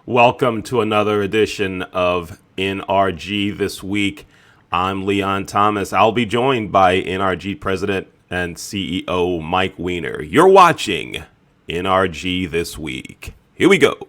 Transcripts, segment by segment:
Welcome to another edition of NRG This Week. I'm Leon Thomas. I'll be joined by NRG President and CEO Mike Weiner. You're watching NRG This Week. Here we go.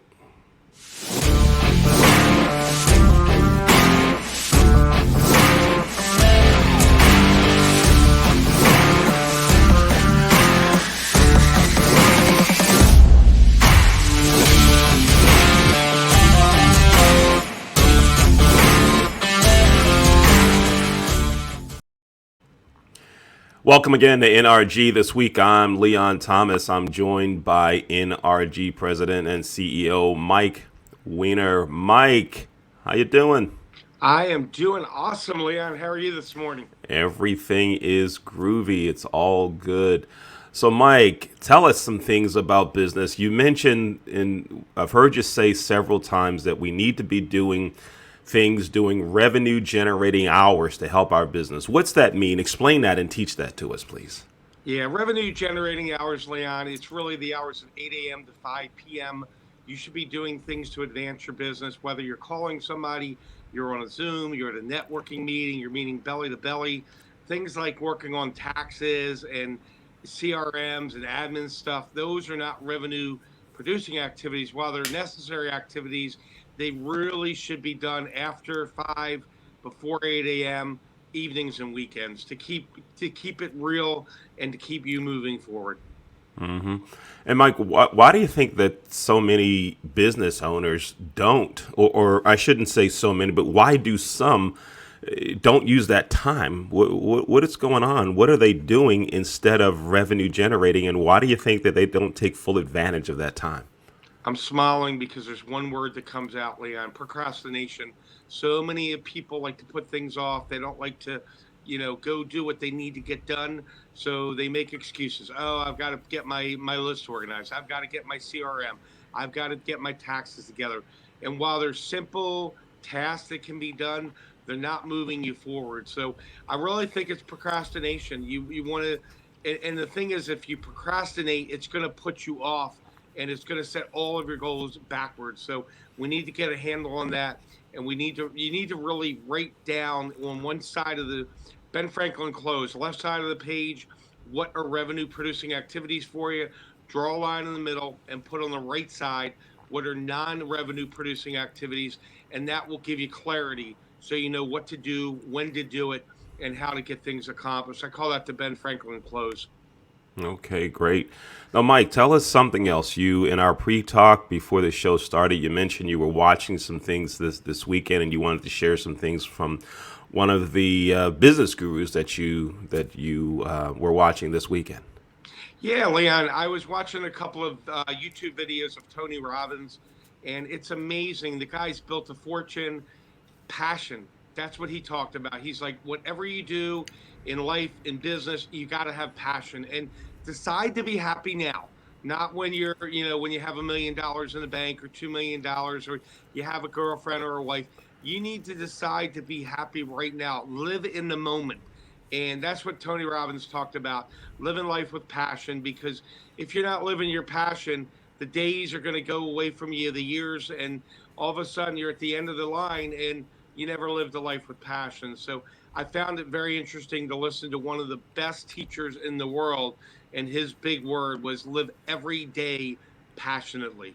Welcome again to NRG This Week. I'm Leon Thomas. I'm joined by NRG President and CEO Mike Weiner. Mike, how you doing? I am doing awesome, Leon. How are you this morning? Everything is groovy. It's all good. So, Mike, tell us some things about business. You mentioned, and I've heard you say several times that we need to be doing revenue generating hours to help our business. What's that mean? Explain that and teach that to us, please. Yeah, revenue generating hours, Leon. It's really the hours of 8 a.m. to 5 p.m. You should be doing things to advance your business, whether you're calling somebody, you're on a Zoom, you're at a networking meeting, you're meeting belly to belly. Things like working on taxes and CRMs and admin stuff, those are not revenue producing activities. While they're necessary activities, they really should be done after 5, before 8 a.m., evenings and weekends to keep it real and to keep you moving forward. hmm And Mike, why do you think that so many business owners don't, or I shouldn't say so many, but why do some don't use that time? What is going on? What are they doing instead of revenue generating? And why do you think that they don't take full advantage of that time? I'm smiling because there's one word that comes out, Leon: procrastination. So many people like to put things off. They don't like to, go do what they need to get done. So they make excuses. Oh, I've got to get my list organized. I've got to get my CRM. I've got to get my taxes together. And while there's simple tasks that can be done, they're not moving you forward. So I really think it's procrastination. You want to, and the thing is, if you procrastinate, it's going to put you off and it's going to set all of your goals backwards. So we need to get a handle on that, and you need to really write down on one side of the Ben Franklin close, left side of the page, what are revenue producing activities for you. Draw a line in the middle and put on the right side what are non-revenue producing activities, and that will give you clarity so you know what to do, when to do it, and how to get things accomplished. I call that the Ben Franklin close. Okay, great. Now, Mike, tell us something else. You, in our pre-talk before the show started, you mentioned you were watching some things this weekend, and you wanted to share some things from one of the business gurus that you were watching this weekend. Yeah, Leon, I was watching a couple of YouTube videos of Tony Robbins, and it's amazing. The guy's built a fortune. Passion. That's what he talked about. He's like, whatever you do in life, in business, you got to have passion and decide to be happy now. Not when when you have $1 million in the bank or $2 million or you have a girlfriend or a wife. You need to decide to be happy right now. Live in the moment. And that's what Tony Robbins talked about: living life with passion. Because if you're not living your passion, the days are going to go away from you, the years, and all of a sudden you're at the end of the line and you never lived a life with passion. So I found it very interesting to listen to one of the best teachers in the world, and his big word was live every day passionately.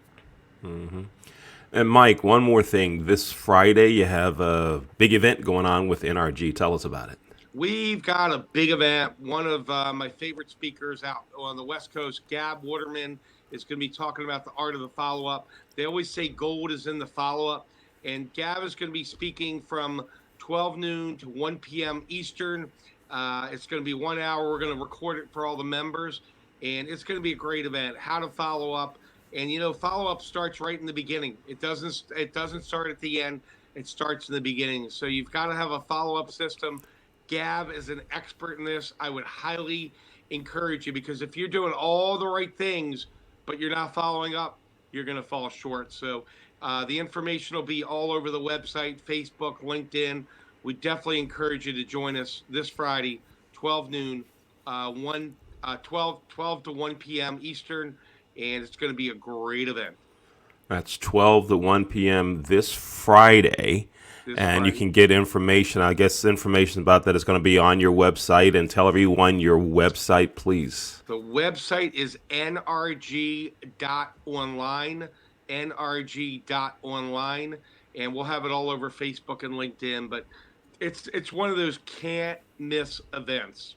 And Mike, one more thing. This Friday, you have a big event going on with NRG. Tell us about it. We've got a big event. One of my favorite speakers out on the West Coast, Gab Waterman, is going to be talking about the art of the follow up. They always say gold is in the follow up. And Gab is going to be speaking from 12 noon to 1 p.m. Eastern. It's going to be 1 hour. We're going to record it for all the members. And it's going to be a great event. How to follow up. And follow up starts right in the beginning. It doesn't start at the end. It starts in the beginning. So you've got to have a follow up system. Gab is an expert in this. I would highly encourage you, because if you're doing all the right things but you're not following up, you're going to fall short. So the information will be all over the website, Facebook, LinkedIn. We definitely encourage you to join us this Friday, 12 noon, 12 to 1 p.m. Eastern, and it's going to be a great event. That's 12 to 1 p.m. this Friday. this And you Friday. can get information. I guess information about that is going to be on your website. And tell everyone your website, please. The website is nrg.online, nrg.online, and we'll have it all over Facebook and LinkedIn. But it's one of those can't miss events.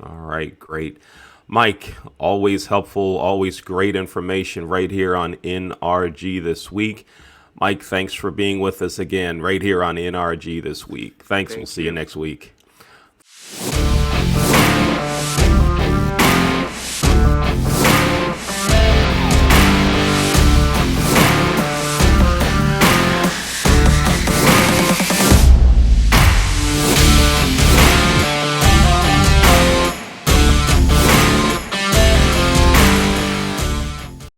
All right, great. Mike, always helpful, always great information right here on NRG this week. Mike, thanks for being with us again right here on NRG this week. Thanks. We'll Thank see you you. next week.